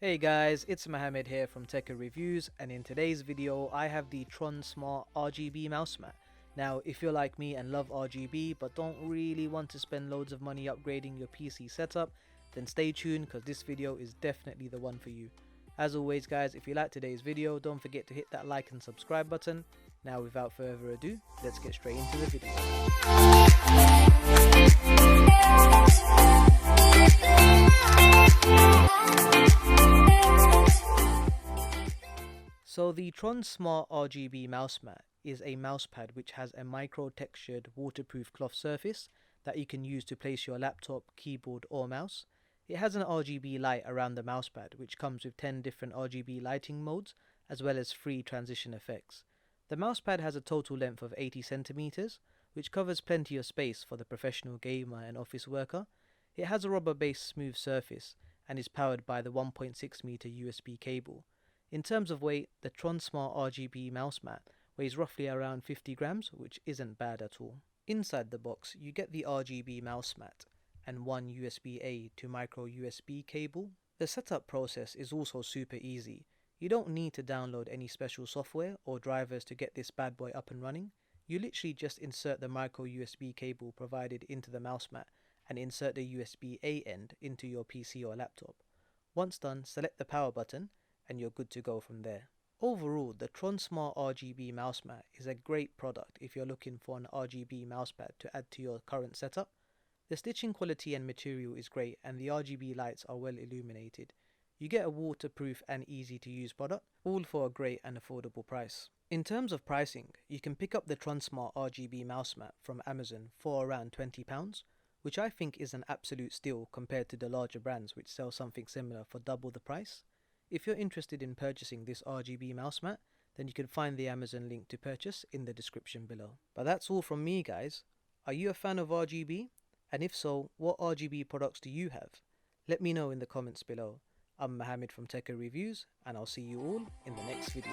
Hey guys, it's Mohammed here from Tekka Reviews, and in today's video I have the Tronsmart RGB mouse mat. Now if you're like me and love RGB but don't really want to spend loads of money upgrading your PC setup, then stay tuned because this video is definitely the one for you. As always guys, if you like today's video, don't forget to hit that like and subscribe button. Now without further ado, let's get straight into the video. So the Tronsmart RGB mouse mat is a mousepad which has a micro textured waterproof cloth surface that you can use to place your laptop, keyboard or mouse. It has an RGB light around the mousepad which comes with 10 different RGB lighting modes as well as 3 transition effects. The mousepad has a total length of 80 centimeters, which covers plenty of space for the professional gamer and office worker. It has a rubber based smooth surface and is powered by the 1.6 meter USB cable. In terms of weight, the Tronsmart RGB mouse mat weighs roughly around 50 grams, which isn't bad at all. Inside the box, you get the RGB mouse mat and one USB-A to micro USB cable. The setup process is also super easy. You don't need to download any special software or drivers to get this bad boy up and running. You literally just insert the micro USB cable provided into the mouse mat and insert the USB-A end into your PC or laptop. Once done, select the power button and you're good to go from there. Overall, the Tronsmart RGB mouse mat is a great product if you're looking for an RGB mousepad to add to your current setup. The stitching quality and material is great and the RGB lights are well illuminated. You get a waterproof and easy to use product, all for a great and affordable price. In terms of pricing, you can pick up the Tronsmart RGB mouse mat from Amazon for around £20, which I think is an absolute steal compared to the larger brands which sell something similar for double the price. If you're interested in purchasing this RGB mouse mat, then you can find the Amazon link to purchase in the description below. But that's all from me guys. Are you a fan of RGB? And if so, what RGB products do you have? Let me know in the comments below. I'm Mohammed from Tekka Reviews, and I'll see you all in the next video.